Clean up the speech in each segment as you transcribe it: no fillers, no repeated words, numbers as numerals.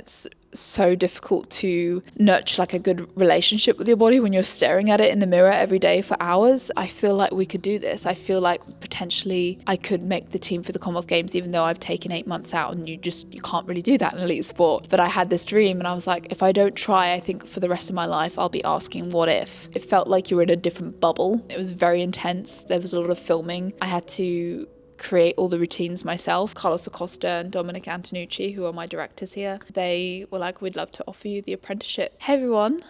it's so difficult to nurture like a good relationship with your body when you're staring at it in the mirror every day for hours. I feel like we could do this. I feel like potentially I could make the team for the Commonwealth Games, even though I've taken 8 months out, and you can't really do that in elite sport. But I had this dream and I was like, if I don't try, I think for the rest of my life I'll be asking what if. It felt like you were in a different bubble. It was very intense. There was a lot of filming. I had to create all the routines myself. Carlos Acosta and Dominic Antonucci, who are my directors here, they were like, we'd love to offer you the apprenticeship. Hey everyone,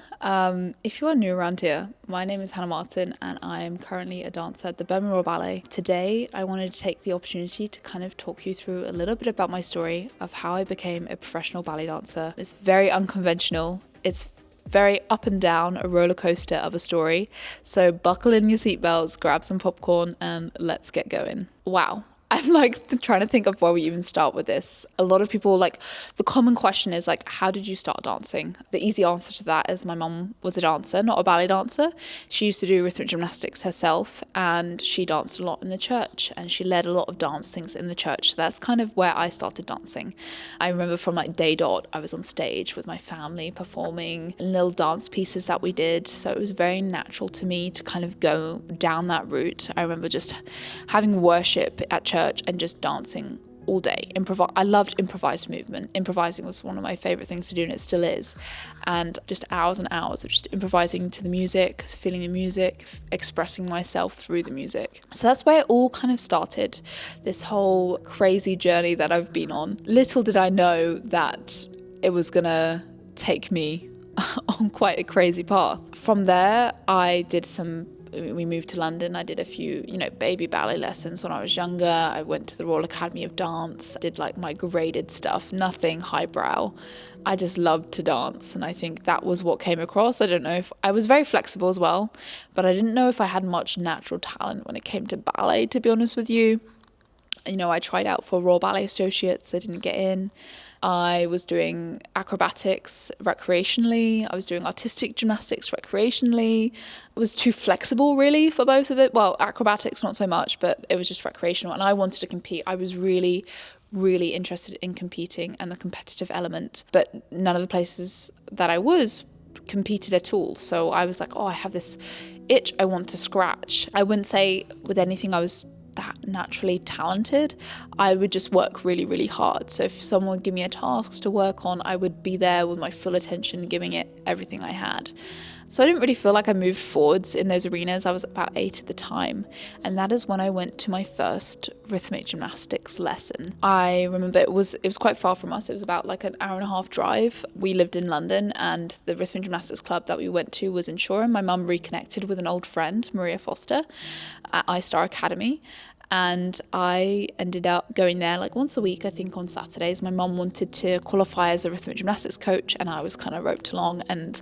if you are new around here, my name is Hannah Martin and I am currently a dancer at the Birmingham Royal Ballet. Today I wanted to take the opportunity to kind of talk you through a little bit about my story of how I became a professional ballet dancer. It's very unconventional. It's very up and down, a roller coaster of a story. So buckle in your seatbelts, grab some popcorn, and let's get going. Wow. I'm like trying to think of where we even start with this. A lot of people, like, the common question is like, how did you start dancing? The easy answer to that is my mum was a dancer, not a ballet dancer. She used to do rhythmic gymnastics herself, and she danced a lot in the church, and she led a lot of dance things in the church. So that's kind of where I started dancing. I remember from like day dot, I was on stage with my family performing little dance pieces that we did. So it was very natural to me to kind of go down that route. I remember just having worship at church and just dancing all day. I loved improvised movement. Improvising was one of my favorite things to do, and it still is. And just hours and hours of just improvising to the music, feeling the music, expressing myself through the music. So that's where it all kind of started, this whole crazy journey that I've been on. Little did I know that it was gonna take me on quite a crazy path. From there, we moved to London. I did a few, baby ballet lessons when I was younger. I went to the Royal Academy of Dance, did like my graded stuff, nothing highbrow. I just loved to dance, and I think that was what came across. I don't know if I was very flexible as well, but I didn't know if I had much natural talent when it came to ballet, to be honest with you. I tried out for Royal Ballet Associates. I didn't get in. I was doing acrobatics recreationally. I was doing artistic gymnastics recreationally. It was too flexible, really, for both of it. Well, acrobatics, not so much, but it was just recreational. And I wanted to compete. I was really, really interested in competing and the competitive element. But none of the places that I was competed at all. So I was like, I have this itch I want to scratch. I wouldn't say with anything I was that naturally talented. I would just work really, really hard. So if someone would give me a task to work on, I would be there with my full attention, giving it everything I had. So I didn't really feel like I moved forwards in those arenas. I was about 8 at the time, and that is when I went to my first rhythmic gymnastics lesson. I remember it was quite far from us. It was about like an hour and a half drive. We lived in London, and the rhythmic gymnastics club that we went to was in Shoreham. My mum reconnected with an old friend, Maria Foster, at iStar Academy. And I ended up going there like once a week, I think on Saturdays. My mum wanted to qualify as a rhythmic gymnastics coach, and I was kind of roped along. And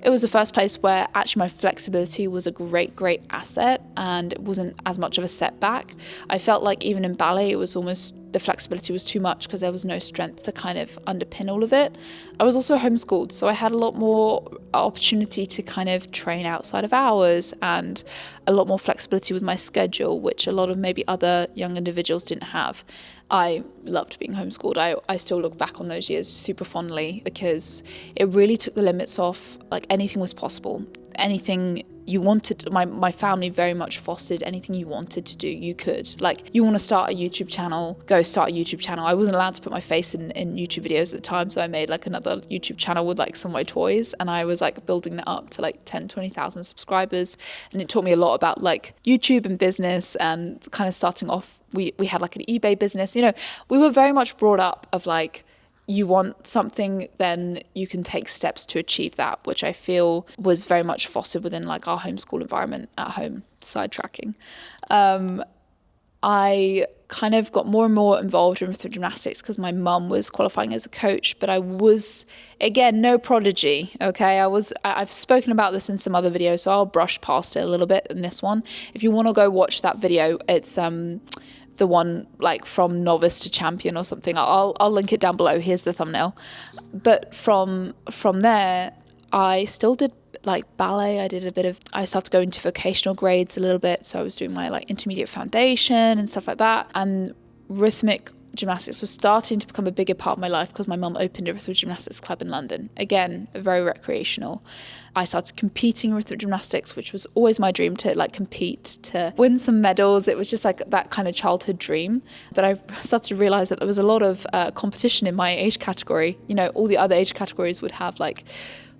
it was the first place where actually my flexibility was a great, great asset, and it wasn't as much of a setback. I felt like even in ballet, it was almost, the flexibility was too much because there was no strength to kind of underpin all of it. I was also homeschooled, so I had a lot more opportunity to kind of train outside of hours and a lot more flexibility with my schedule, which a lot of maybe other young individuals didn't have. I loved being homeschooled. I still look back on those years super fondly because it really took the limits off. Like, anything was possible. Anything you wanted, my family very much fostered anything you wanted to do, you could. Like, you want to start a YouTube channel, go start a YouTube channel. I wasn't allowed to put my face in YouTube videos at the time, so I made like another YouTube channel with like some of my toys, and I was like building that up to like 10-20,000 subscribers, and it taught me a lot about like YouTube and business, and kind of starting off, we had like an eBay business. We were very much brought up of like, you want something, then you can take steps to achieve that, which I feel was very much fostered within like our homeschool environment at home. Sidetracking. I kind of got more and more involved in rhythmic gymnastics because my mum was qualifying as a coach, but I was, again, no prodigy, okay? I've spoken about this in some other videos, so I'll brush past it a little bit in this one. If you want to go watch that video, it's the one like from novice to champion or something. I'll link it down below. Here's the thumbnail. But from there, I still did like ballet. I started to go into vocational grades a little bit. So I was doing my like intermediate foundation and stuff like that. And rhythmic gymnastics was starting to become a bigger part of my life because my mum opened a rhythmic gymnastics club in London. Again, very recreational. I started competing in rhythmic gymnastics, which was always my dream, to like compete, to win some medals. It was just like that kind of childhood dream. But I started to realize that there was a lot of competition in my age category. You know, all the other age categories would have like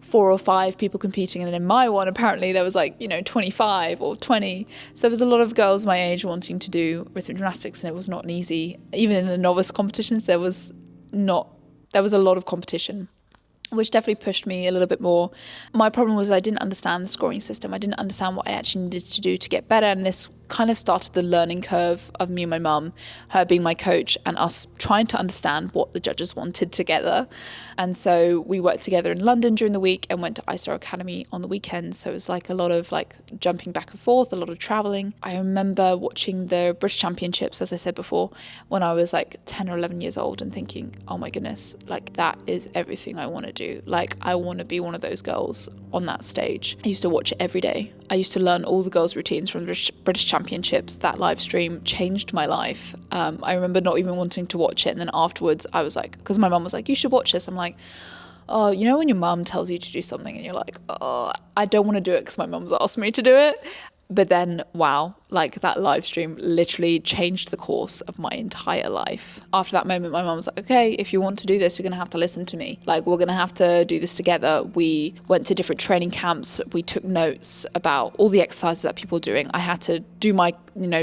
4 or 5 people competing, and then in my one apparently there was like, you know, 25 or 20. So there was a lot of girls my age wanting to do rhythmic gymnastics, and it was not an easy, even in the novice competitions there was a lot of competition, which definitely pushed me a little bit more. My problem was I didn't understand the scoring system. I didn't understand what I actually needed to do to get better, and this kind of started the learning curve of me and my mum, her being my coach, and us trying to understand what the judges wanted together. And so we worked together in London during the week and went to ISTAR Academy on the weekends. So it was like a lot of like jumping back and forth, a lot of traveling. I remember watching the British Championships, as I said before, when I was like 10 or 11 years old, and thinking, oh my goodness, like that is everything I want to do. Like I want to be one of those girls on that stage. I used to watch it every day. I used to learn all the girls' routines from the British Championships. That live stream changed my life. I remember not even wanting to watch it, and then afterwards I was like, because my mum was like, you should watch this. I'm like, oh, you know when your mum tells you to do something and you're like, oh, I don't want to do it because my mum's asked me to do it. But then, wow, like that live stream literally changed the course of my entire life. After that moment, my mum was like, okay, if you want to do this, you're going to have to listen to me. Like, we're going to have to do this together. We went to different training camps. We took notes about all the exercises that people were doing. I had to do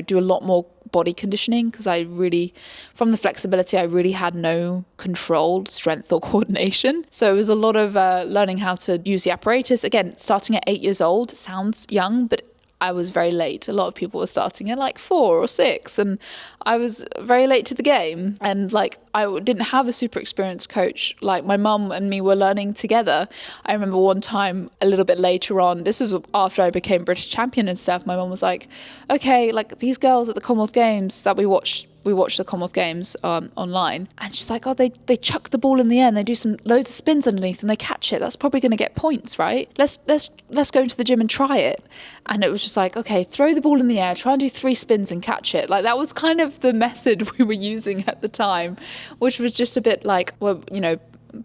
do a lot more body conditioning, because I really, from the flexibility, I really had no control, strength or coordination. So it was a lot of learning how to use the apparatus. Again, starting at 8 years old sounds young, but I was very late. A lot of people were starting at like 4 or 6, and I was very late to the game. And like, I didn't have a super experienced coach. Like, my mum and me were learning together. I remember one time a little bit later on, this was after I became British champion and stuff, my mum was like, okay, like these girls at the Commonwealth Games that we watched the Commonwealth Games online, and she's like, oh, they chuck the ball in the air and they do loads of spins underneath and they catch it. That's probably going to get points, right? Let's go into the gym and try it. And it was just like, okay, throw the ball in the air, try and do 3 spins and catch it. Like, that was kind of the method we were using at the time, which was just a bit like, well, you know,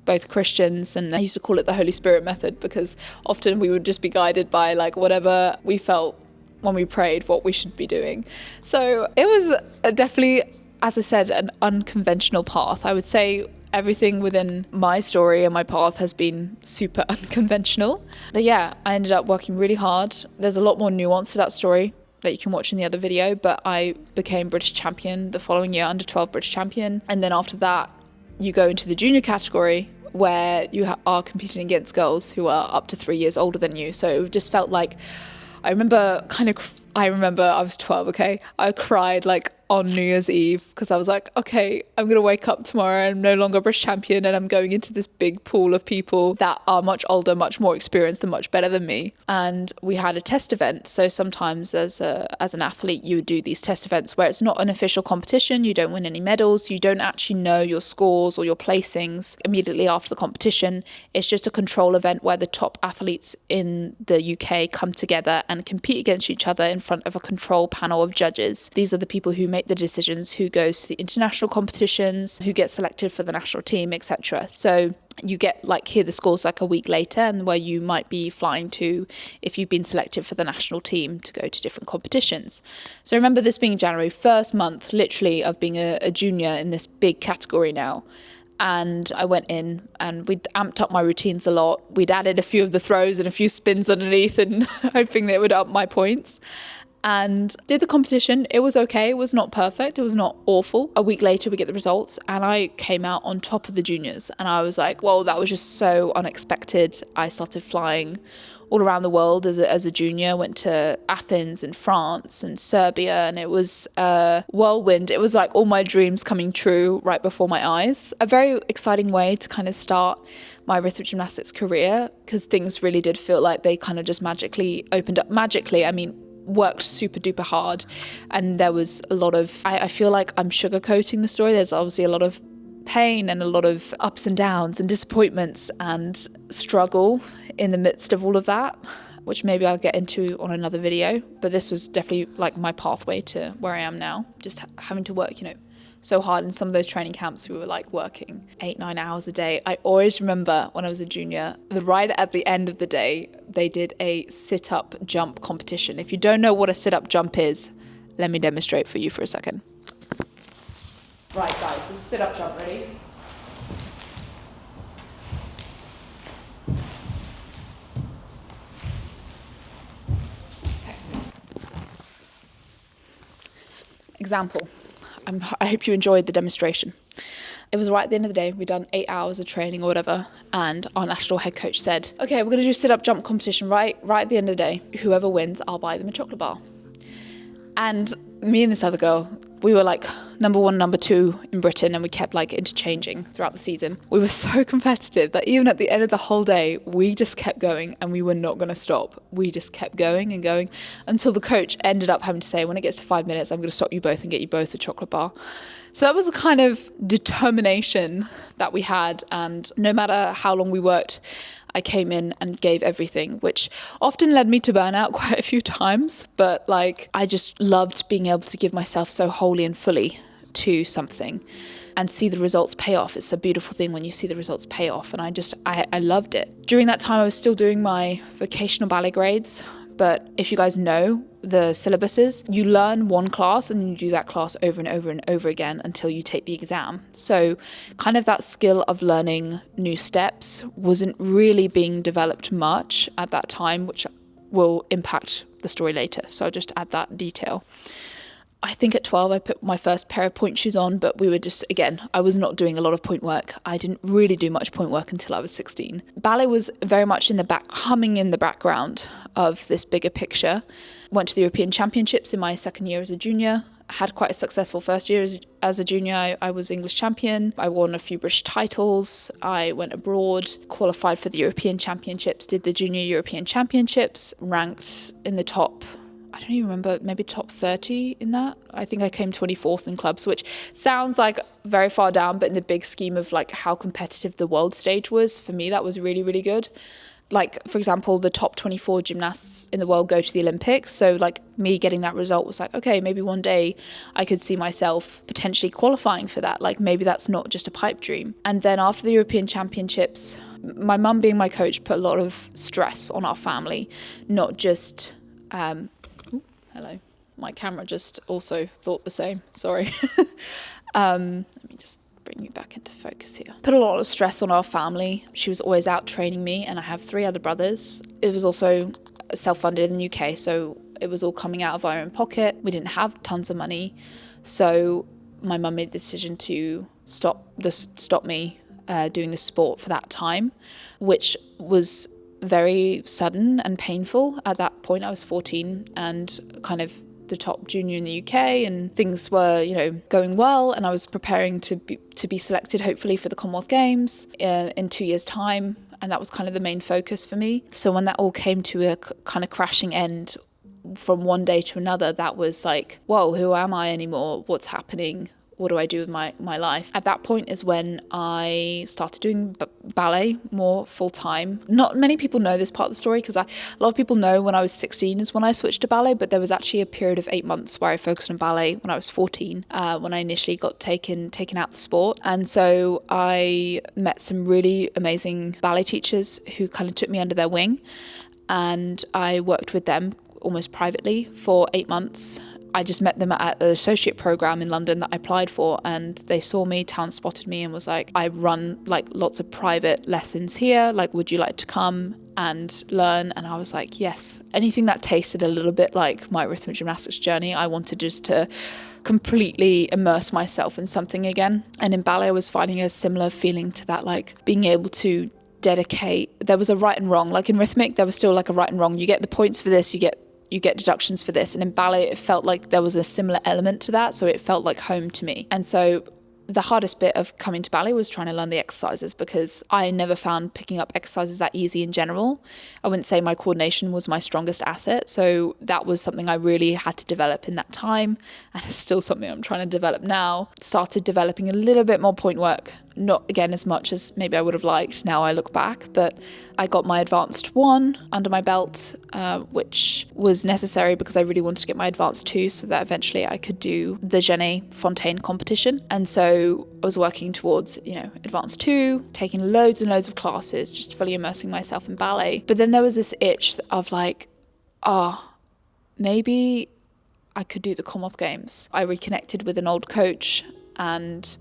both Christians, and I used to call it the Holy Spirit method, because often we would just be guided by like whatever we felt when we prayed what we should be doing. So it was definitely, as I said, an unconventional path. I would say everything within my story and my path has been super unconventional. But yeah, I ended up working really hard. There's a lot more nuance to that story that you can watch in the other video, but I became British champion the following year, under 12 British champion. And then after that, you go into the junior category, where you are competing against girls who are up to 3 years older than you. So it just felt like, I remember I was 12, okay? I cried like on New Year's Eve, because I was like, okay, I'm going to wake up tomorrow and I'm no longer British champion, and I'm going into this big pool of people that are much older, much more experienced and much better than me. And we had a test event. So sometimes as an athlete, you would do these test events where it's not an official competition, you don't win any medals, you don't actually know your scores or your placings immediately after the competition. It's just a control event where the top athletes in the UK come together and compete against each other in front of a control panel of judges. These are the people who make the decisions, who goes to the international competitions, who gets selected for the national team, etc. So you get hear the scores like a week later, and where you might be flying to, if you've been selected for the national team, to go to different competitions. So I remember this being January, first month literally of being a junior in this big category now. And I went in and we'd amped up my routines a lot. We'd added a few of the throws and a few spins underneath, and hoping that it would up my points. And did the competition. It was okay. It was not perfect. It was not awful. A week later, we get the results, and I came out on top of the juniors. And I was like, well, that was just so unexpected. I started flying all around the world as a junior. Went to Athens and France and Serbia, and it was a whirlwind. It was like all my dreams coming true right before my eyes. A very exciting way to kind of start my rhythmic gymnastics career, because things really did feel like they kind of just magically opened up. Magically, I mean, worked super duper hard, and there was a lot of, I feel like I'm sugarcoating the story. There's obviously a lot of pain and a lot of ups and downs and disappointments and struggle in the midst of all of that, which maybe I'll get into on another video. But this was definitely like my pathway to where I am now, just having to work, so hard. In some of those training camps, we were like working 8-9 hours a day. I always remember when I was a junior, right at the end of the day, they did a sit-up jump competition. If you don't know what a sit-up jump is, let me demonstrate for you for a second. Right, guys, this is sit-up jump. Ready? Example. I hope you enjoyed the demonstration. It was right at the end of the day. We'd done 8 hours of training or whatever, and our national head coach said, okay, we're going to do sit-up jump competition right at the end of the day. Whoever wins, I'll buy them a chocolate bar. And me and this other girl, we were like number 1, number 2 in Britain, and we kept like interchanging throughout the season. We were so competitive that even at the end of the whole day, we just kept going and we were not going to stop. We just kept going and going until the coach ended up having to say, when it gets to 5 minutes, I'm going to stop you both and get you both a chocolate bar. So that was the kind of determination that we had. And no matter how long we worked, I came in and gave everything, which often led me to burnout quite a few times. But like, I just loved being able to give myself so wholly and fully to something and see the results pay off. It's a beautiful thing when you see the results pay off. And I loved it. During that time, I was still doing my vocational ballet grades. But if you guys know the syllabuses, you learn one class and you do that class over and over and over again until you take the exam. So kind of that skill of learning new steps wasn't really being developed much at that time, which will impact the story later. So I'll just add that detail. I think at 12 I put my first pair of point shoes on, but we were just, again, I was not doing a lot of point work. I didn't really do much point work until I was 16. Ballet was very much humming in the background of this bigger picture. Went to the European Championships in my second year as a junior. Had quite a successful first year as a junior. I was English champion. I won a few British titles. I went abroad, qualified for the European Championships, did the Junior European Championships, ranked in the top, I don't even remember, maybe top 30 in that. I think I came 24th in clubs, which sounds like very far down, but in the big scheme of like how competitive the world stage was, for me, that was really, really good. Like, for example, the top 24 gymnasts in the world go to the Olympics. So like me getting that result was like, okay, maybe one day I could see myself potentially qualifying for that. Like maybe that's not just a pipe dream. And then after the European Championships, my mum being my coach put a lot of stress on our family, not just, hello, my camera just also thought the same, sorry. Let me just bring you back into focus here. Put a lot of stress on our family. She was always out training me, and I have 3 other brothers. It was also self-funded in the UK, so it was all coming out of our own pocket. We didn't have tons of money, so my mum made the decision to stop me doing the sport for that time, which was very sudden and painful. At that point, I was 14 and kind of the top junior in the UK, and things were, going well, and I was preparing to be selected hopefully for the Commonwealth Games in 2 years' time, and that was kind of the main focus for me. So when that all came to a kind of crashing end from one day to another, that was like, whoa, who am I anymore? What's happening? What do I do with my life? At that point is when I started doing ballet more full time. Not many people know this part of the story, because a lot of people know when I was 16 is when I switched to ballet, but there was actually a period of 8 months where I focused on ballet when I was 14, when I initially got taken out the sport. And so I met some really amazing ballet teachers who kind of took me under their wing, and I worked with them almost privately for 8 months. I just met them at an associate program in London that I applied for, and they saw me, talent spotted me, and was like, I run like lots of private lessons here, like would you like to come and learn? And I was like, yes. Anything that tasted a little bit like my rhythmic gymnastics journey, I wanted just to completely immerse myself in something again. And in ballet I was finding a similar feeling to that, like being able to dedicate. There was a right and wrong, like in rhythmic there was still like a right and wrong. You get the points for this, you get deductions for this. And in ballet, it felt like there was a similar element to that. So it felt like home to me. And so the hardest bit of coming to ballet was trying to learn the exercises, because I never found picking up exercises that easy in general. I wouldn't say my coordination was my strongest asset. So that was something I really had to develop in that time. And it's still something I'm trying to develop now. Started developing a little bit more point work not again as much as maybe I would have liked now I look back, but I got my advanced 1 under my belt, which was necessary because I really wanted to get my advanced 2 so that eventually I could do the Jenny Fontaine competition. And so I was working towards, advanced 2, taking loads and loads of classes, just fully immersing myself in ballet. But then there was this itch of like, maybe I could do the Commonwealth Games. I reconnected with an old coach and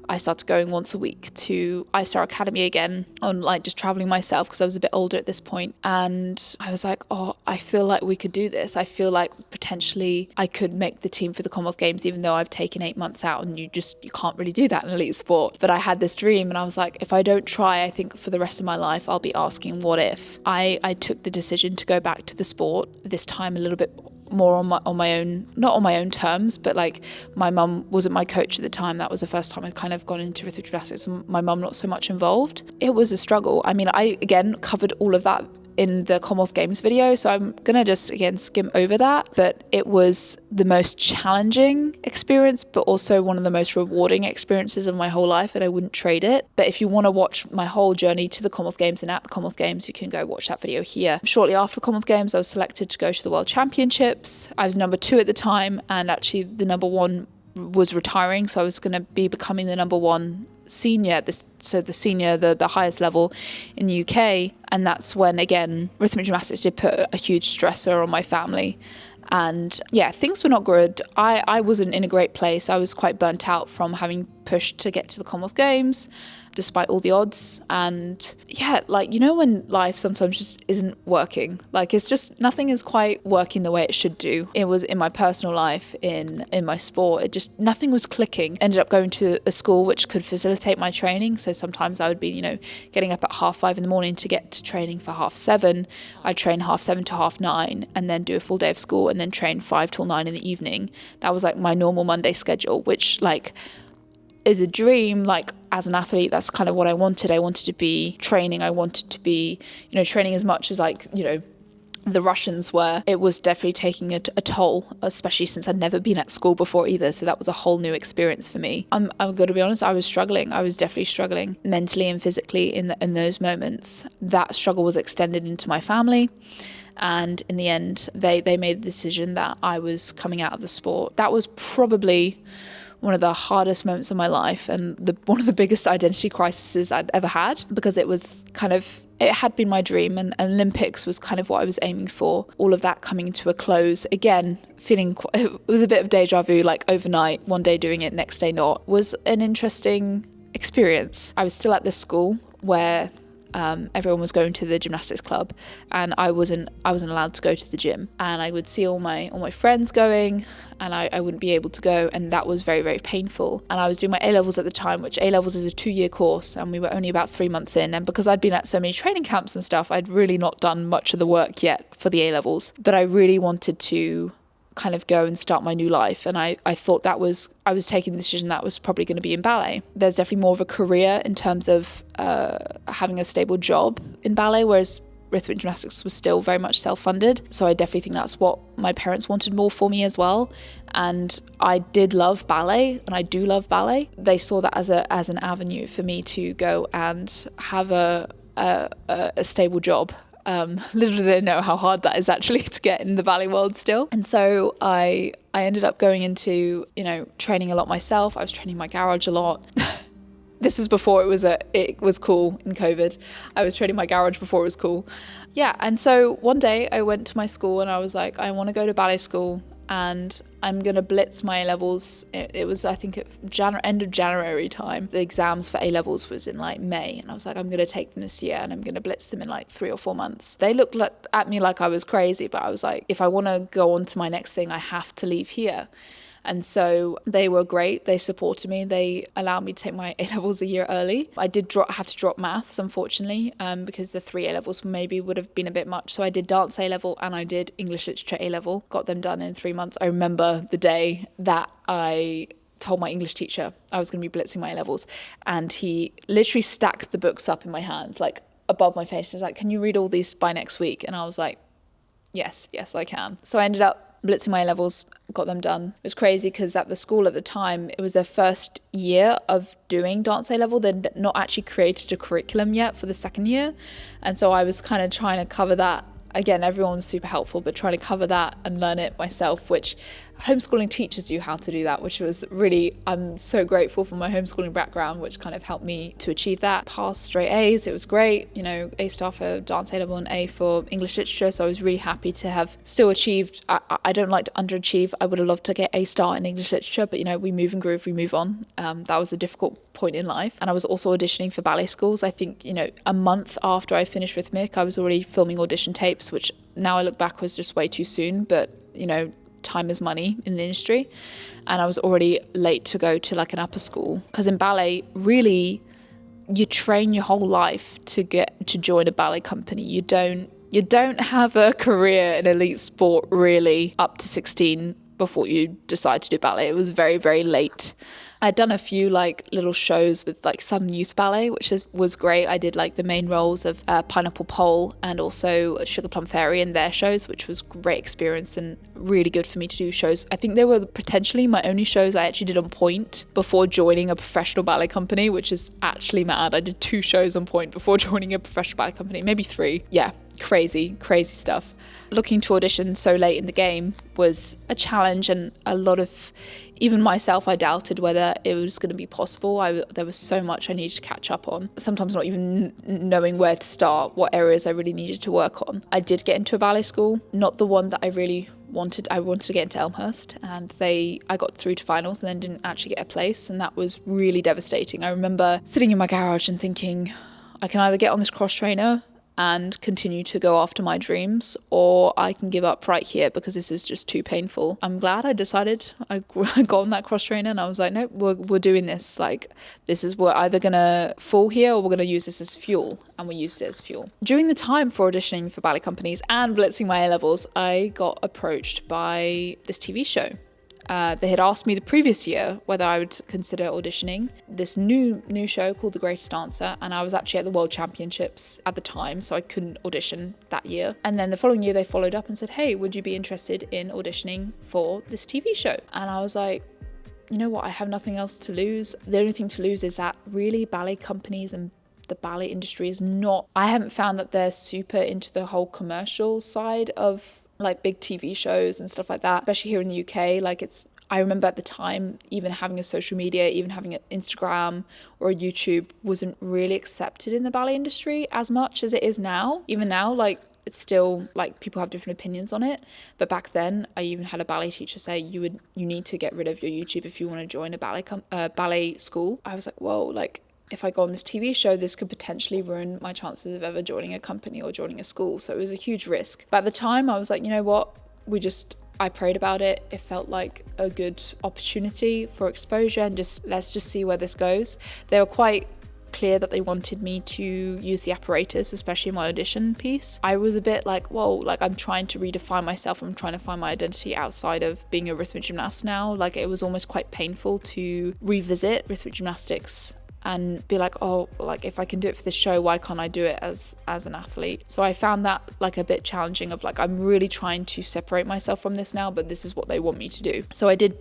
I started going once a week to iStar Academy again on like just traveling myself because I was a bit older at this point. And I was like, I feel like we could do this. I feel like potentially I could make the team for the Commonwealth Games, even though I've taken 8 months out, and you can't really do that in elite sport. But I had this dream and I was like, if I don't try, I think for the rest of my life, I'll be asking what if. I took the decision to go back to the sport, this time a little bit more on my own, not on my own terms, but like my mum wasn't my coach at the time. That was the first time I'd kind of gone into rhythmic gymnastics and my mum not so much involved. It was a struggle. I mean, I again covered all of that in the Commonwealth Games video, so I'm gonna just again skim over that. But it was the most challenging experience, but also one of the most rewarding experiences of my whole life, and I wouldn't trade it. But if you want to watch my whole journey to the Commonwealth Games and at the Commonwealth Games, you can go watch that video here. Shortly after the Commonwealth Games, I was selected to go to the World Championships. I was number 2 at the time, and actually the number 1 was retiring, so I was going to be becoming the number 1 senior, the highest level in the UK. And that's when, again, rhythmic gymnastics did put a huge stressor on my family. And yeah, things were not good. I wasn't in a great place. I was quite burnt out from having pushed to get to the Commonwealth Games, despite all the odds. And yeah, like, when life sometimes just isn't working, like it's just nothing is quite working the way it should do. It was in my personal life, in my sport, it just nothing was clicking. Ended up going to a school which could facilitate my training. So sometimes I would be, getting up at 5:30 in the morning to get to training for 7:30. I'd train 7:30 to 9:30 and then do a full day of school and then train 5 till 9 in the evening. That was like my normal Monday schedule, which like is a dream. Like as an athlete, that's kind of what I wanted. I wanted to be training. I wanted to be, training as much as like, the Russians were. It was definitely taking a toll, especially since I'd never been at school before either. So that was a whole new experience for me. I'm going to be honest, I was struggling. I was definitely struggling mentally and physically in those moments. That struggle was extended into my family. And in the end, they made the decision that I was coming out of the sport. That was probably one of the hardest moments of my life and one of the biggest identity crises I'd ever had, because it was it had been my dream, and Olympics was kind of what I was aiming for. All of that coming to a close. Again, it was a bit of deja vu, like overnight, one day doing it, next day not, was an interesting experience. I was still at this school where everyone was going to the gymnastics club, and I wasn't allowed to go to the gym. And I would see all my friends going, and I wouldn't be able to go, and that was very, very painful. And I was doing my A-levels at the time, which A-levels is a 2-year course, and we were only about 3 months in. And because I'd been at so many training camps and stuff, I'd really not done much of the work yet for the A-levels. But I really wanted to kind of go and start my new life, and I thought I was taking the decision that was probably going to be in ballet. There's definitely more of a career in terms of having a stable job in ballet, whereas rhythmic gymnastics was still very much self-funded. So I definitely think that's what my parents wanted more for me as well. And I did love ballet, and I do love ballet. They saw that as an avenue for me to go and have a stable job. Little do they know how hard that is actually to get in the ballet world still. And so I ended up going into, training a lot myself. I was training my garage a lot. This was before it was cool in COVID. I was training my garage before it was cool. Yeah, and so one day I went to my school and I was like, I want to go to ballet school and I'm going to blitz my A-levels. It was, I think, end of January time. The exams for A-levels was in like May, and I was like, I'm going to take them this year and I'm going to blitz them in like 3 or 4 months. They looked at me like I was crazy, but I was like, if I want to go on to my next thing, I have to leave here. And so they were great. They supported me. They allowed me to take my A-levels a year early. I did have to drop maths, unfortunately, because the 3 A-levels maybe would have been a bit much. So I did dance A-level and I did English literature A-level. Got them done in 3 months. I remember the day that I told my English teacher I was going to be blitzing my A-levels, and he literally stacked the books up in my hand, like above my face. He was like, can you read all these by next week? And I was like, yes, I can. So I ended up blitzing my A-levels, got them done. It was crazy because at the school at the time, it was their first year of doing dance A-level. They'd not actually created a curriculum yet for the second year. And so I was kind of trying to cover that. Again, everyone's super helpful, but trying to cover that and learn it myself, which homeschooling teaches you how to do that, which was really, I'm so grateful for my homeschooling background, which kind of helped me to achieve that. Passed straight A's, it was great, you know, A star for dance A-level and A for English literature, so I was really happy to have still achieved. I don't like to underachieve. I would have loved to get A star in English literature, but you know, we move and groove, we move on. That was a difficult point in life. And I was also auditioning for ballet schools. I think, you know, a month after I finished Rhythmic, I was already filming audition tapes, which now I look back was just way too soon, but you know, time is money in the industry. And I was already late to go to like an upper school, because in ballet, really, you train your whole life to get to join a ballet company. You don't have a career in elite sport really up to 16 before you decide to do ballet. It was very, very late. I'd done a few like little shows with like Southern Youth Ballet, which was great. I did like the main roles of Pineapple Pole and also Sugar Plum Fairy in their shows, which was great experience and really good for me to do shows. I think they were potentially my only shows I actually did on Point before joining a professional ballet company, which is actually mad. I did 2 shows on Point before joining a professional ballet company, maybe 3. Yeah, crazy stuff. Looking to audition so late in the game was a challenge, and a lot of, even myself, I doubted whether it was going to be possible. There was so much I needed to catch up on, sometimes not even knowing where to start, what areas I really needed to work on. I did get into a ballet school, not the one that I really wanted. I wanted to get into Elmhurst, and I got through to finals and then didn't actually get a place, and that was really devastating. I remember sitting in my garage and thinking, I can either get on this cross trainer and continue to go after my dreams, or I can give up right here because this is just too painful. I'm glad I decided. I got on that cross trainer and I was like, nope, we're doing this. Like, we're either gonna fall here or we're gonna use this as fuel. And we used it as fuel. During the time for auditioning for ballet companies and blitzing my A-levels, I got approached by this TV show. They had asked me the previous year whether I would consider auditioning this new show called The Greatest Dancer, and I was actually at the World Championships at the time, so I couldn't audition that year. And then the following year they followed up and said, hey, would you be interested in auditioning for this TV show? And I was like, you know what, I have nothing else to lose. The only thing to lose is that really ballet companies and the ballet industry is not, I haven't found that they're super into the whole commercial side of like big TV shows and stuff like that, especially here in the UK. Like, I remember at the time, even having a social media, even having an Instagram or a YouTube wasn't really accepted in the ballet industry as much as it is now. Even now, like, it's still like people have different opinions on it. But back then, I even had a ballet teacher say you need to get rid of your YouTube if you want to join a ballet school. I was like, whoa, like, if I go on this TV show, this could potentially ruin my chances of ever joining a company or joining a school. So it was a huge risk. But at the time I was like, you know what, I prayed about it. It felt like a good opportunity for exposure, and let's just see where this goes. They were quite clear that they wanted me to use the apparatus, especially in my audition piece. I was a bit like, whoa, like, I'm trying to redefine myself. I'm trying to find my identity outside of being a rhythmic gymnast now. Like, it was almost quite painful to revisit rhythmic gymnastics and be like, oh, like, if I can do it for this show, why can't I do it as an athlete? So I found that like a bit challenging, of like, I'm really trying to separate myself from this now, but this is what they want me to do. So I did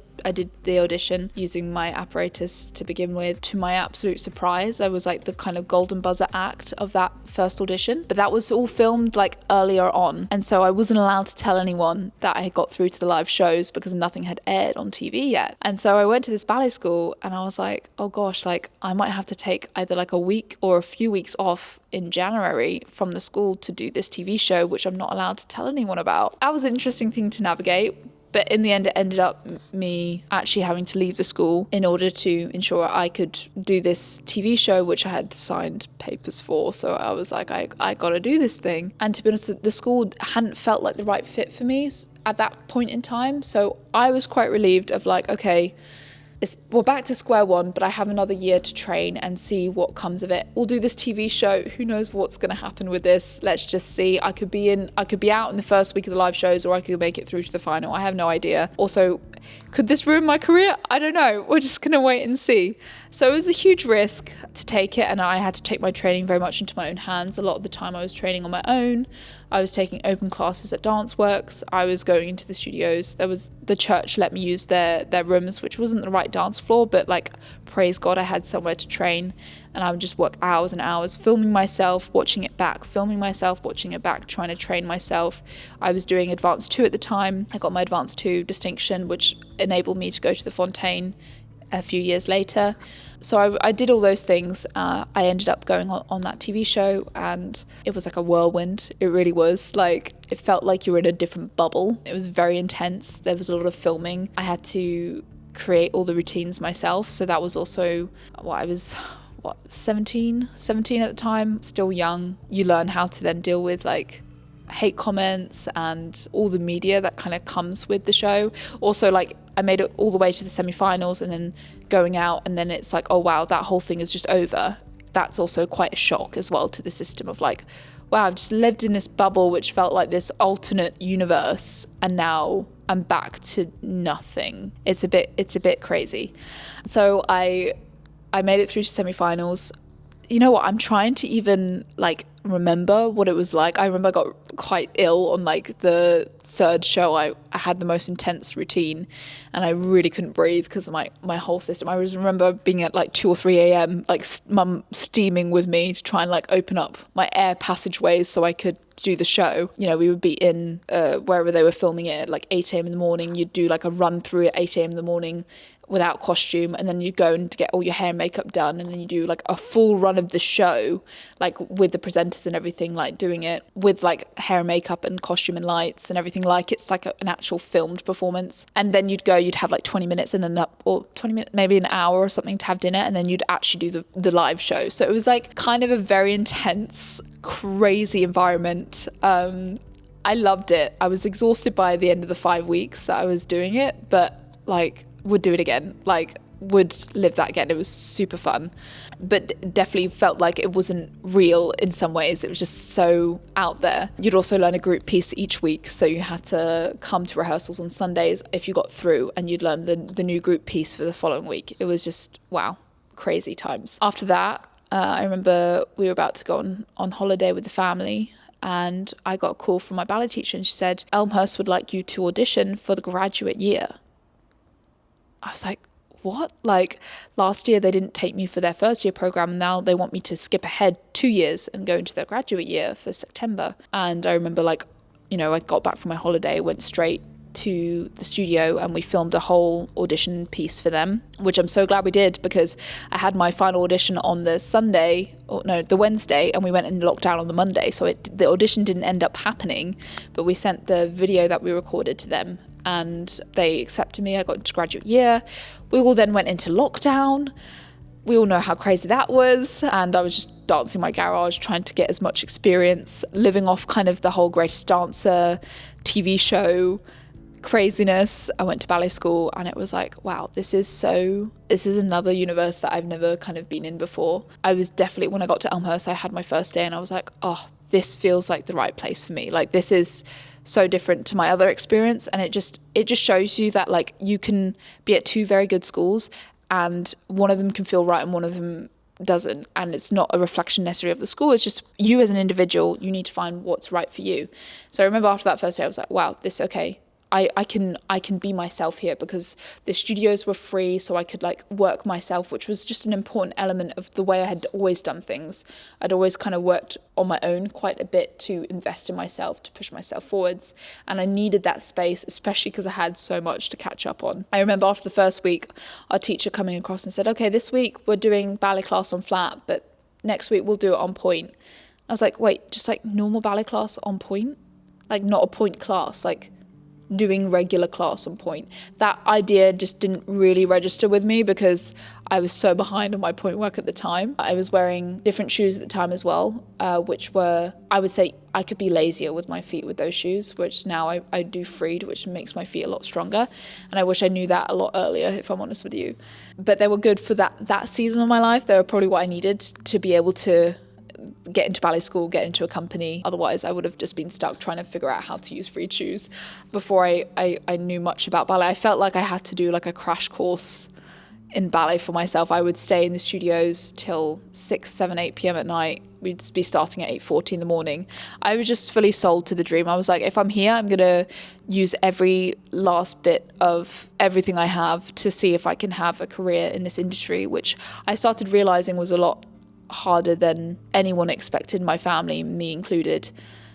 the audition using my apparatus to begin with. To my absolute surprise, I was like the kind of golden buzzer act of that first audition, but that was all filmed like earlier on, and so I wasn't allowed to tell anyone that I had got through to the live shows because nothing had aired on TV yet. And so I went to this ballet school and I was like, oh gosh, like, I might have to take either like a week or a few weeks off in January from the school to do this TV show, which I'm not allowed to tell anyone about. That was an interesting thing to navigate. But in the end, it ended up me actually having to leave the school in order to ensure I could do this TV show, which I had signed papers for. So I was like, I got to do this thing. And to be honest, the school hadn't felt like the right fit for me at that point in time. So I was quite relieved of like, okay, we're back to square one, but I have another year to train and see what comes of it. We'll do this TV show. Who knows what's going to happen with this? Let's just see. I could be out in the first week of the live shows, or I could make it through to the final. I have no idea. Also, Could this ruin my career? I don't know. We're just going to wait and see. So it was a huge risk to take it, and I had to take my training very much into my own hands. A lot of the time I was training on my own. I was taking open classes at Dance Works. I was going into the studios. The church let me use their rooms, which wasn't the right dance floor, but like, praise God, I had somewhere to train. And I would just work hours and hours filming myself, watching it back, trying to train myself. I was doing Advanced 2 at the time. I got my Advanced 2 distinction, which enabled me to go to the Fontaine a few years later. So I did all those things. I ended up going on that TV show, and it was like a whirlwind. It really was. Like, it felt like you were in a different bubble. It was very intense. There was a lot of filming. I had to create all the routines myself. So that was also what I was... 17 at the time, still young. You learn how to then deal with like hate comments and all the media that kind of comes with the show. Also, like, I made it all the way to the semi-finals, and then going out, and then it's like, oh wow, that whole thing is just over. That's also quite a shock as well to the system of like, wow, I've just lived in this bubble which felt like this alternate universe, and now I'm back to nothing. It's a bit crazy. So I made it through to semi-finals. You know what? I'm trying to even like remember what it was like. I remember I got quite ill on like the third show. I had the most intense routine, and I really couldn't breathe because of my whole system. I just remember being at like 2 or 3 a.m. like mum steaming with me to try and like open up my air passageways so I could do the show. You know, we would be in wherever they were filming it at like 8 a.m. in the morning. You'd do like a run through at 8 a.m. in the morning without costume, and then you go and get all your hair and makeup done, and then you do like a full run of the show, like with the presenters and everything, like doing it with like hair and makeup and costume and lights and everything, like it's like an actual filmed performance. And then you'd have like 20 minutes and then or 20 minutes, maybe an hour or something to have dinner, and then you'd actually do the live show. So it was like kind of a very intense, crazy environment. I loved it. I was exhausted by the end of the 5 weeks that I was doing it, but like, would do it again, like would live that again. It was super fun, but definitely felt like it wasn't real in some ways. It was just so out there. You'd also learn a group piece each week, so you had to come to rehearsals on Sundays if you got through, and you'd learn the new group piece for the following week. It was just, wow, crazy times. After that, I remember we were about to go on holiday with the family, and I got a call from my ballet teacher, and she said, Elmhurst would like you to audition for the graduate year. I was like, what? Like, last year they didn't take me for their first year program. Now they want me to skip ahead 2 years and go into their graduate year for September. And I remember, like, you know, I got back from my holiday, went straight to the studio, and we filmed a whole audition piece for them, which I'm so glad we did, because I had my final audition on the Wednesday, and we went in lockdown on the Monday. So the audition didn't end up happening, but we sent the video that we recorded to them, and they accepted me. I got into graduate year. We all then went into lockdown. We all know how crazy that was, and I was just dancing in my garage, trying to get as much experience, living off kind of the whole Greatest Dancer TV show craziness. I went to ballet school, and it was like, wow, this is another universe that I've never kind of been in before. I was definitely, when I got to Elmhurst, I had my first day, and I was like, oh, this feels like the right place for me. Like, this is so different to my other experience, and it just shows you that like you can be at two very good schools, and one of them can feel right and one of them doesn't, and it's not a reflection necessarily of the school. It's just you as an individual, you need to find what's right for you. So I remember after that first day, I was like, wow, this okay. I can be myself here, because the studios were free, so I could like work myself, which was just an important element of the way I had always done things. I'd always kind of worked on my own quite a bit to invest in myself, to push myself forwards, and I needed that space, especially because I had so much to catch up on. I remember after the first week, our teacher coming across and said, okay, this week we're doing ballet class on flat, but next week we'll do it on point. I was like, wait, just like normal ballet class on point? Like not a point class, like doing regular class on point. That idea just didn't really register with me, because I was so behind on my point work at the time. I was wearing different shoes at the time as well, which were, I would say I could be lazier with my feet with those shoes, which now I do freed, which makes my feet a lot stronger. And I wish I knew that a lot earlier, if I'm honest with you. But they were good for that season of my life. They were probably what I needed to be able to get into ballet school, get into a company. Otherwise, I would have just been stuck trying to figure out how to use free shoes. Before I knew much about ballet, I felt like I had to do like a crash course in ballet for myself. I would stay in the studios till 6, 7, 8 p.m. at night. We'd be starting at 8:40 in the morning. I was just fully sold to the dream. I was like, if I'm here, I'm going to use every last bit of everything I have to see if I can have a career in this industry, which I started realizing was a lot harder than anyone expected, my family, me included.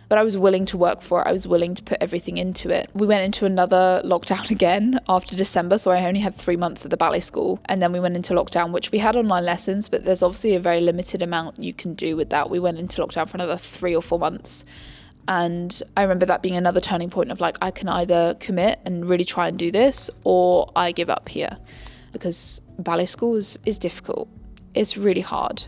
But I was willing to work for it. I was willing to put everything into it. We went into another lockdown again after December, so I only had 3 months at the ballet school. And then we went into lockdown, which we had online lessons, but there's obviously a very limited amount you can do with that. We went into lockdown for another 3 or 4 months. And I remember that being another turning point of like, I can either commit and really try and do this, or I give up here. Because ballet school is difficult. It's really hard.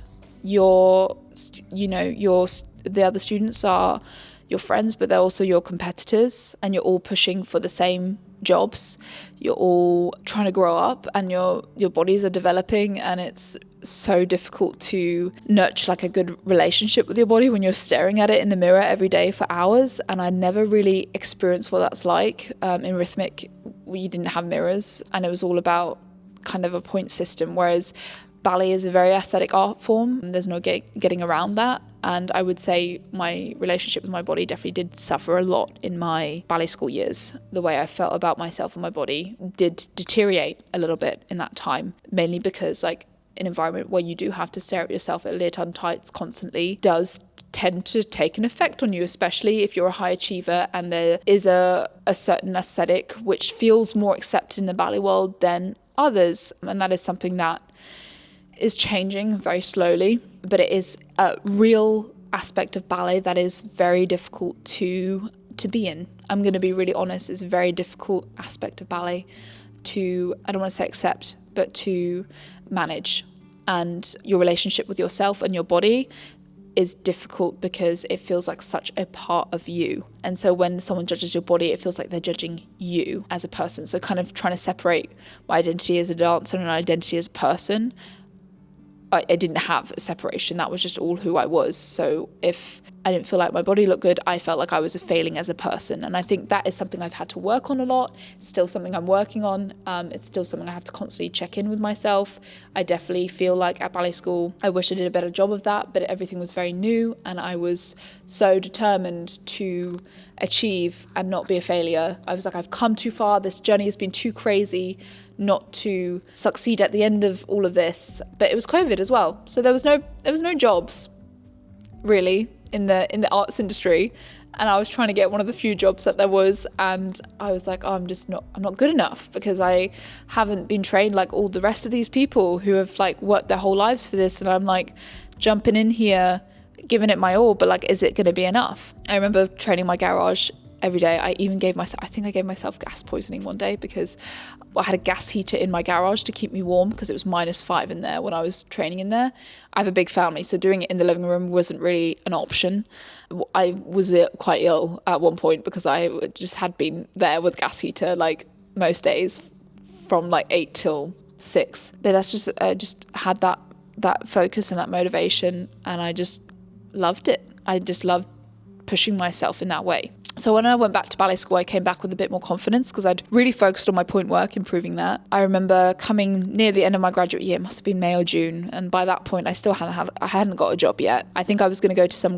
The other students are your friends, but they're also your competitors, and you're all pushing for the same jobs. You're all trying to grow up, and your bodies are developing, and it's so difficult to nurture like a good relationship with your body when you're staring at it in the mirror every day for hours. And I never really experienced what that's like. In Rhythmic, we didn't have mirrors, and it was all about kind of a point system, whereas ballet is a very aesthetic art form. There's no getting around that. And I would say my relationship with my body definitely did suffer a lot in my ballet school years. The way I felt about myself and my body did deteriorate a little bit in that time, mainly because like an environment where you do have to stare at yourself at leotard tights constantly does tend to take an effect on you, especially if you're a high achiever and there is a certain aesthetic which feels more accepted in the ballet world than others. And that is something that is changing very slowly, but it is a real aspect of ballet that is very difficult to be in. I'm going to be really honest, it's a very difficult aspect of ballet to, I don't want to say accept, but to manage. And your relationship with yourself and your body is difficult because it feels like such a part of you. And so when someone judges your body, it feels like they're judging you as a person. So kind of trying to separate my identity as a dancer and an identity as a person, I didn't have a separation. That was just all who I was. So if I didn't feel like my body looked good, I felt like I was failing as a person. And I think that is something I've had to work on a lot. It's still something I'm working on. It's still something I have to constantly check in with myself. I definitely feel like at ballet school, I wish I did a better job of that, but everything was very new. And I was so determined to achieve and not be a failure. I was like, I've come too far. This journey has been too crazy not to succeed at the end of all of this. But it was COVID as well, so there was no jobs really in the arts industry, and I was trying to get one of the few jobs that there was, and I was like, oh, I'm not good enough because I haven't been trained like all the rest of these people who have like worked their whole lives for this. And I'm like jumping in here giving it my all, but like, is it going to be enough? I remember training my garage every day. I gave myself gas poisoning one day because I had a gas heater in my garage to keep me warm because it was -5 in there when I was training in there. I have a big family, so doing it in the living room wasn't really an option. I was quite ill at one point because I just had been there with gas heater like most days from like 8 till 6. But that's just, I just had that focus and that motivation, and I just loved it. I just loved pushing myself in that way. So when I went back to ballet school, I came back with a bit more confidence because I'd really focused on my point work, improving that. I remember coming near the end of my graduate year, it must have been May or June, and by that point I still hadn't got a job yet. I think I was going to go to some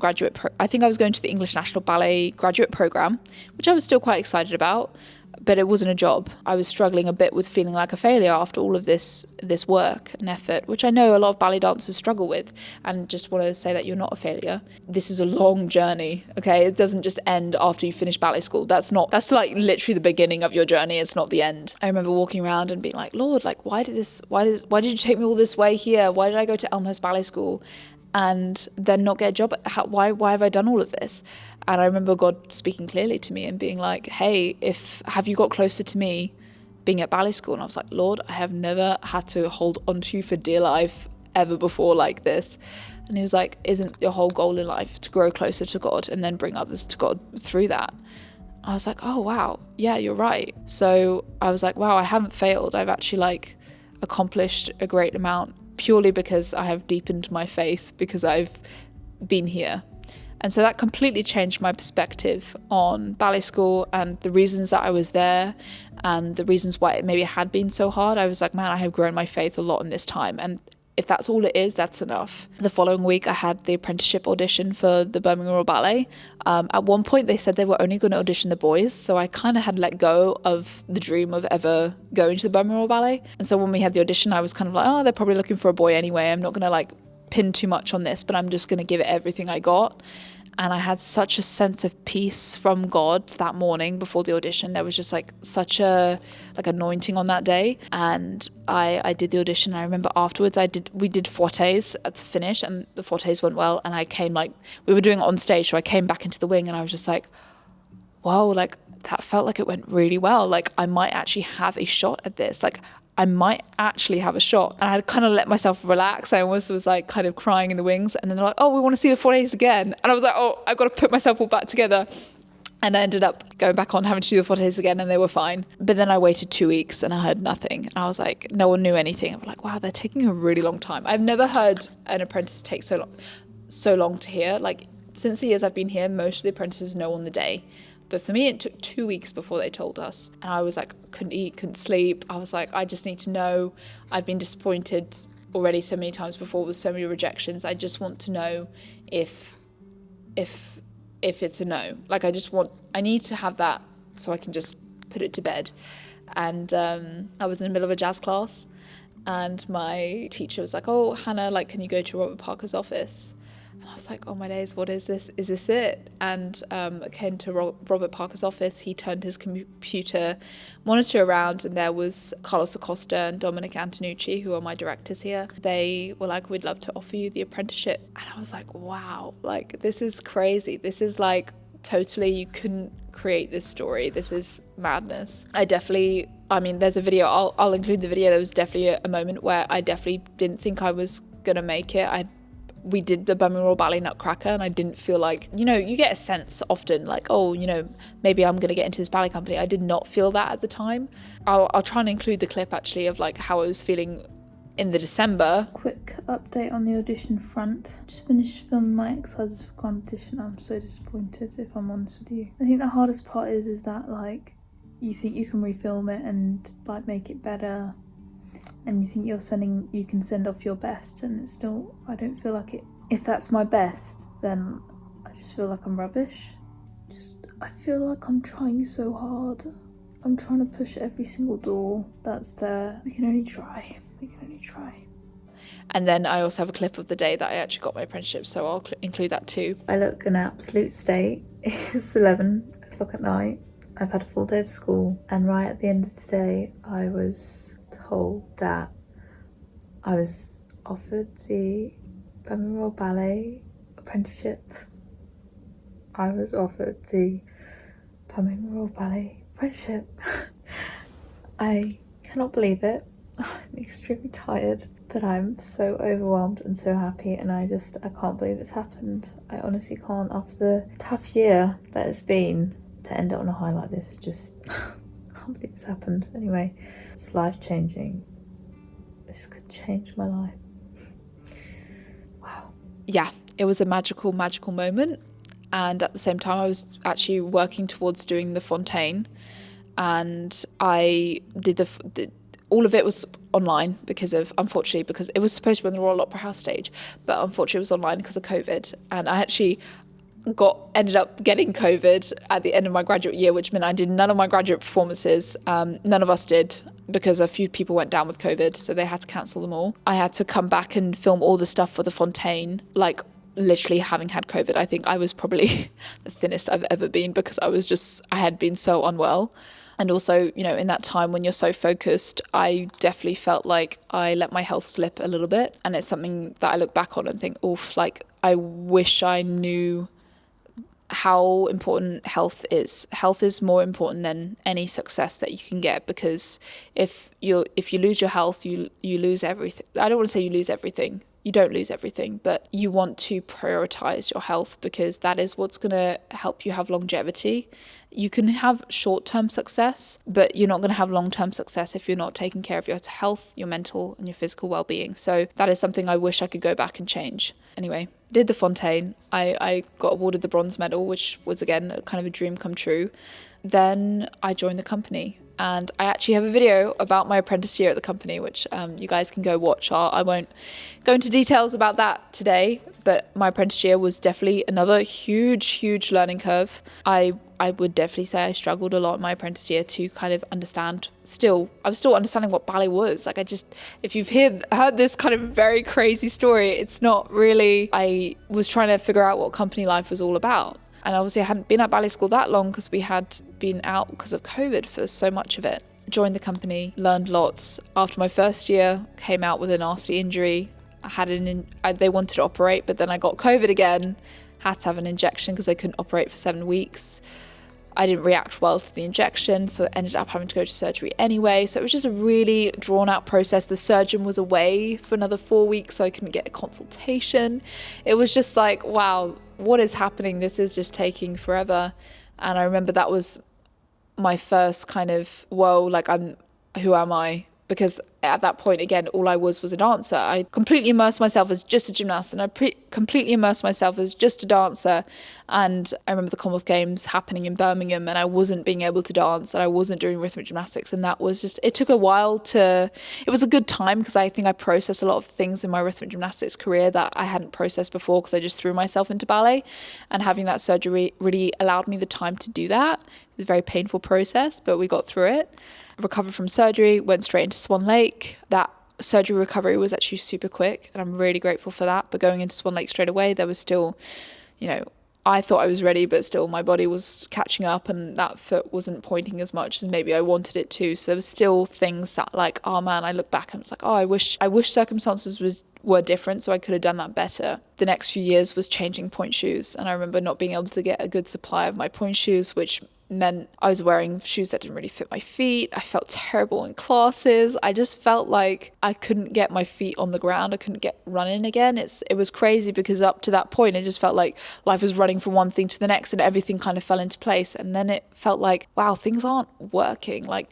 I think I was going to the English National Ballet graduate program, which I was still quite excited about, but it wasn't a job. I was struggling a bit with feeling like a failure after all of this work and effort, which I know a lot of ballet dancers struggle with, and just want to say that you're not a failure. This is a long journey, okay? It doesn't just end after you finish ballet school. That's like literally the beginning of your journey. It's not the end. I remember walking around and being like, Lord, like, why did you take me all this way here? Why did I go to Elmhurst Ballet School and then not get a job? Why have I done all of this? And I remember God speaking clearly to me and being like, hey, have you got closer to me being at ballet school? And I was like, Lord, I have never had to hold on to you for dear life ever before like this. And he was like, isn't your whole goal in life to grow closer to God and then bring others to God through that? I was like, oh, wow. Yeah, you're right. So I was like, wow, I haven't failed. I've actually like accomplished a great amount purely because I have deepened my faith, because I've been here. And so that completely changed my perspective on ballet school and the reasons that I was there and the reasons why it maybe had been so hard. I was like, man, I have grown my faith a lot in this time. And if that's all it is, that's enough. The following week, I had the apprenticeship audition for the Birmingham Royal Ballet. At one point, they said they were only going to audition the boys. So I kind of had let go of the dream of ever going to the Birmingham Royal Ballet. And so when we had the audition, I was kind of like, oh, they're probably looking for a boy anyway. I'm not going to like pin too much on this, but I'm just going to give it everything I got. And I had such a sense of peace from God that morning before the audition. There was just like such a like anointing on that day. And I did the audition. I remember afterwards we did fortes at the finish, and the fortes went well. And I came like, we were doing it on stage, so I came back into the wing and I was just like, whoa, like that felt like it went really well. Like I might actually have a shot at this. Like I might actually have a shot. And I had kind of let myself relax. I almost was like kind of crying in the wings. And then they're like, oh, we want to see the fortes again. And I was like, oh, I've got to put myself all back together. And I ended up going back on having to do the fortes again, and they were fine. But then I waited 2 weeks and I heard nothing. And I was like, no one knew anything. I'm like, wow, they're taking a really long time. I've never heard an apprentice take so long to hear. Like since the years I've been here, most of the apprentices know on the day. But for me, it took 2 weeks before they told us. And I was like, couldn't eat, couldn't sleep. I was like, I just need to know. I've been disappointed already so many times before with so many rejections. I just want to know if it's a no. Like I need to have that so I can just put it to bed. And I was in the middle of a jazz class and my teacher was like, oh, Hannah, like, can you go to Robert Parker's office? And I was like, oh my days, what is this? Is this it? And I came to Robert Parker's office. He turned his computer monitor around and there was Carlos Acosta and Dominic Antonucci, who are my directors here. They were like, we'd love to offer you the apprenticeship. And I was like, wow, like this is crazy. This is like totally, you couldn't create this story. This is madness. There's a video, I'll include the video. There was definitely a moment where I definitely didn't think I was going to make it. We did the Birmingham Royal Ballet Nutcracker and I didn't feel like, you get a sense often like, oh, maybe I'm going to get into this ballet company. I did not feel that at the time. I'll try and include the clip actually of like how I was feeling in the December. Quick update on the audition front. Just finished filming my exercises for competition. I'm so disappointed, if I'm honest with you. I think the hardest part is that like you think you can refilm it and like make it better. And you think you can send off your best, and it's still, I don't feel like it. If that's my best, then I just feel like I'm rubbish. I feel like I'm trying so hard. I'm trying to push every single door that's there. We can only try. And then I also have a clip of the day that I actually got my apprenticeship, so I'll include that too. I look an absolute state. It's 11 o'clock at night. I've had a full day of school, and right at the end of today, I was told that I was offered the Birmingham Royal Ballet apprenticeship. I was offered the Birmingham Royal Ballet apprenticeship. I cannot believe it. I'm extremely tired, but I'm so overwhelmed and so happy, and I can't believe it's happened. I honestly can't. After the tough year that it's been, to end it on a high like this, I can't believe it's happened. Anyway, it's life-changing. This could change my life. Wow. Yeah, it was a magical moment. And at the same time, I was actually working towards doing the Fontaine. And I did all of it was online because it was supposed to be on the Royal Opera House stage, but unfortunately it was online because of COVID. And I actually ended up getting COVID at the end of my graduate year, which meant I did none of my graduate performances. None of us did, because a few people went down with COVID, so they had to cancel them all. I had to come back and film all the stuff for the Fontaine, like literally having had COVID. I think I was probably the thinnest I've ever been because I had been so unwell. And also, in that time when you're so focused, I definitely felt like I let my health slip a little bit. And it's something that I look back on and think, oof, like I wish I knew how important health is. Health is more important than any success that you can get, because if you lose your health, you lose everything. I don't want to say you lose everything, you don't lose everything, but you want to prioritize your health, because that is what's going to help you have longevity. You can have short-term success, but you're not going to have long-term success if you're not taking care of your health, your mental and your physical well-being. So that is something I wish I could go back and change. Anyway, did the Fontaine. I got awarded the bronze medal, which was, again, kind of a dream come true. Then I joined the company. And I actually have a video about my apprentice year at the company, which you guys can go watch. I won't go into details about that today, but my apprentice year was definitely another huge learning curve. I would definitely say I struggled a lot in my apprentice year to kind of understand. I was still understanding what ballet was. Like, if you've heard this kind of very crazy story, it's not really. I was trying to figure out what company life was all about. And obviously I hadn't been at ballet school that long because we had been out because of COVID for so much of it. Joined the company, learned lots. After my first year, came out with a nasty injury. They wanted to operate, but then I got COVID again, had to have an injection because they couldn't operate for 7 weeks. I didn't react well to the injection, so I ended up having to go to surgery anyway. So it was just a really drawn out process. The surgeon was away for another 4 weeks, so I couldn't get a consultation. It was just like, wow, what is happening? This is just taking forever. And I remember that was my first kind of, whoa, like, who am I? Because at that point, again, all I was a dancer. I completely immersed myself as just a gymnast, and I completely immersed myself as just a dancer. And I remember the Commonwealth Games happening in Birmingham, and I wasn't being able to dance, and I wasn't doing rhythmic gymnastics. And that was just, it took a while it was a good time, because I think I processed a lot of things in my rhythmic gymnastics career that I hadn't processed before, because I just threw myself into ballet. And having that surgery really allowed me the time to do that. It was a very painful process, but we got through it. Recovered from surgery, went straight into Swan Lake. That surgery recovery was actually super quick, and I'm really grateful for that. But going into Swan Lake straight away, there was still, I thought I was ready, but still my body was catching up, and that foot wasn't pointing as much as maybe I wanted it to. So there was still things that, like, oh man, I look back and it's like, oh, I wish circumstances were different, so I could have done that better. The next few years was changing point shoes, and I remember not being able to get a good supply of my point shoes, which meant I was wearing shoes that didn't really fit my feet. I felt terrible in classes. I just felt like I couldn't get my feet on the ground. I couldn't get running again. It was crazy, because up to that point, it just felt like life was running from one thing to the next, and everything kind of fell into place. And then it felt like, wow, things aren't working. Like,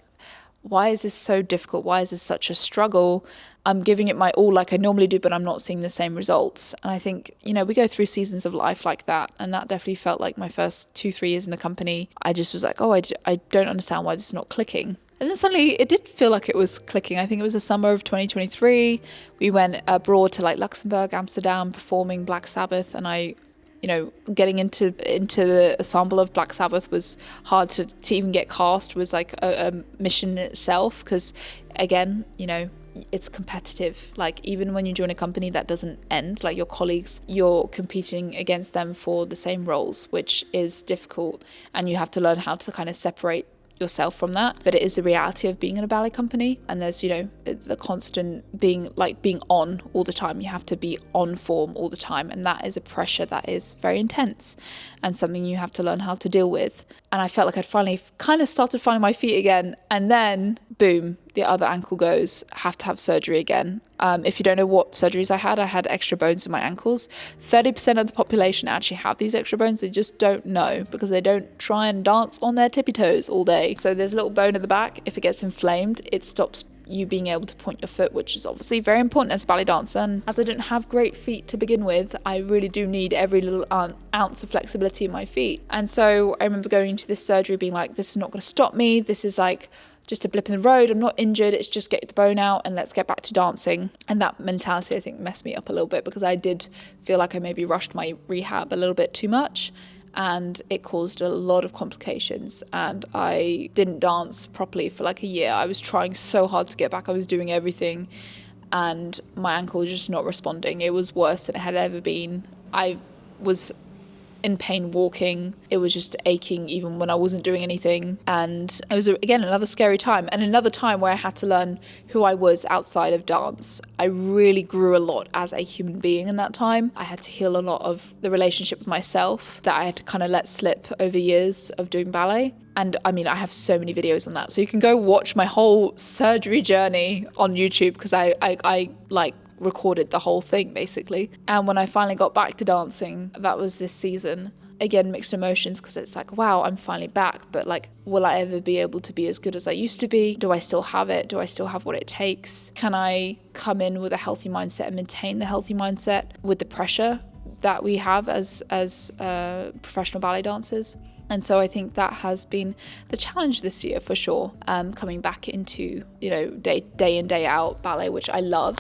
why is this so difficult? Why is this such a struggle? I'm giving it my all like I normally do, but I'm not seeing the same results. And I think, we go through seasons of life like that. And that definitely felt like my first 2-3 years in the company. I just was like, oh, I don't understand why this is not clicking. And then suddenly it did feel like it was clicking. I think it was the summer of 2023. We went abroad to like Luxembourg, Amsterdam, performing Black Sabbath. And I, getting into the ensemble of Black Sabbath was hard to even get cast, was like a mission in itself. Because again, it's competitive. Like, even when you join a company, that doesn't end. Like, your colleagues, you're competing against them for the same roles, which is difficult, and you have to learn how to kind of separate yourself from that. But it is the reality of being in a ballet company, and there's it's the constant being on all the time. You have to be on form all the time, and that is a pressure that is very intense and something you have to learn how to deal with. And I felt like I'd finally kind of started finding my feet again, and then boom, the other ankle goes, have to have surgery again. If you don't know what surgeries I had extra bones in my ankles. 30% of the population actually have these extra bones. They just don't know, because they don't try and dance on their tippy toes all day. So there's a little bone at the back. If it gets inflamed, it stops you being able to point your foot, which is obviously very important as a ballet dancer. And as I don't have great feet to begin with, I really do need every little ounce of flexibility in my feet. And so I remember going into this surgery being like, this is not going to stop me. This is like just a blip in the road. I'm not injured. It's just get the bone out and let's get back to dancing. And that mentality, I think, messed me up a little bit, because I did feel like I maybe rushed my rehab a little bit too much, and it caused a lot of complications. And I didn't dance properly for like a year. I was trying so hard to get back. I was doing everything, and my ankle was just not responding. It was worse than it had ever been. I was in pain walking. It was just aching even when I wasn't doing anything. And it was, again, another scary time, and another time where I had to learn who I was outside of dance. I really grew a lot as a human being in that time. I had to heal a lot of the relationship with myself that I had to kind of let slip over years of doing ballet. And I mean, I have so many videos on that. So you can go watch my whole surgery journey on YouTube, because I like recorded the whole thing basically. And when I finally got back to dancing, that was this season. Again, mixed emotions, because it's like, wow, I'm finally back, but like, will I ever be able to be as good as I used to be? Do I still have it? Do I still have what it takes? Can I come in with a healthy mindset and maintain the healthy mindset with the pressure that we have as professional ballet dancers? And so I think that has been the challenge this year for sure, coming back into, day in, day out ballet, which I love.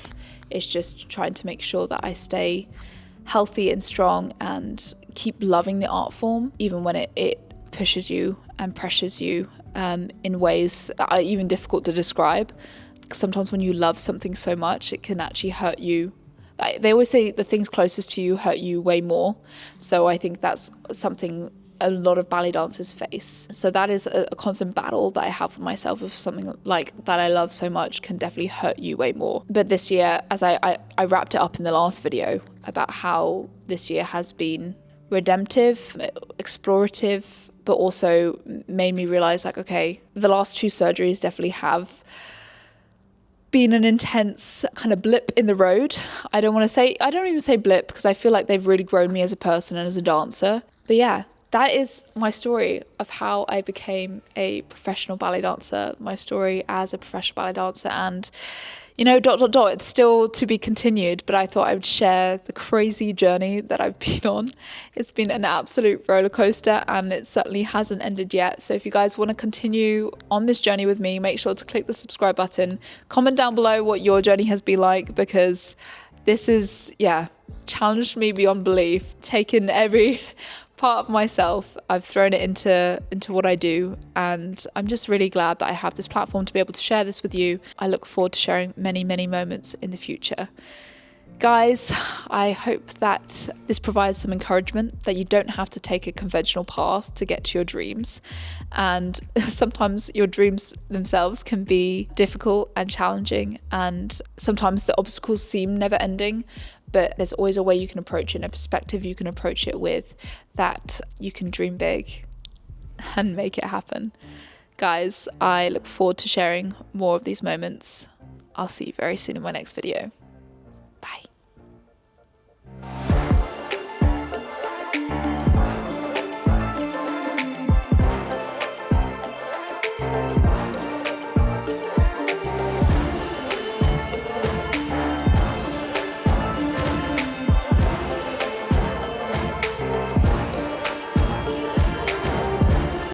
It's just trying to make sure that I stay healthy and strong and keep loving the art form, even when it pushes you and pressures you in ways that are even difficult to describe. Sometimes when you love something so much, it can actually hurt you. They always say the things closest to you hurt you way more. So I think that's something a lot of ballet dancers face. So that is a constant battle that I have with myself, of something like that I love so much can definitely hurt you way more. But this year, as I wrapped it up in the last video about how this year has been redemptive, explorative, but also made me realize like, okay, the last 2 surgeries definitely have been an intense kind of blip in the road. I don't even say blip, because I feel like they've really grown me as a person and as a dancer. But yeah, that is my story of how I became a professional ballet dancer, my story as a professional ballet dancer. And, it's still to be continued, but I thought I would share the crazy journey that I've been on. It's been an absolute roller coaster, and it certainly hasn't ended yet. So if you guys want to continue on this journey with me, make sure to click the subscribe button. Comment down below what your journey has been like, because this is, challenged me beyond belief. Taken every part of myself, I've thrown it into what I do, and I'm just really glad that I have this platform to be able to share this with you. I look forward to sharing many, many moments in the future. Guys, I hope that this provides some encouragement that you don't have to take a conventional path to get to your dreams. And sometimes your dreams themselves can be difficult and challenging, and sometimes the obstacles seem never ending. But there's always a way you can approach it, and a perspective you can approach it with, that you can dream big and make it happen. Guys, I look forward to sharing more of these moments. I'll see you very soon in my next video.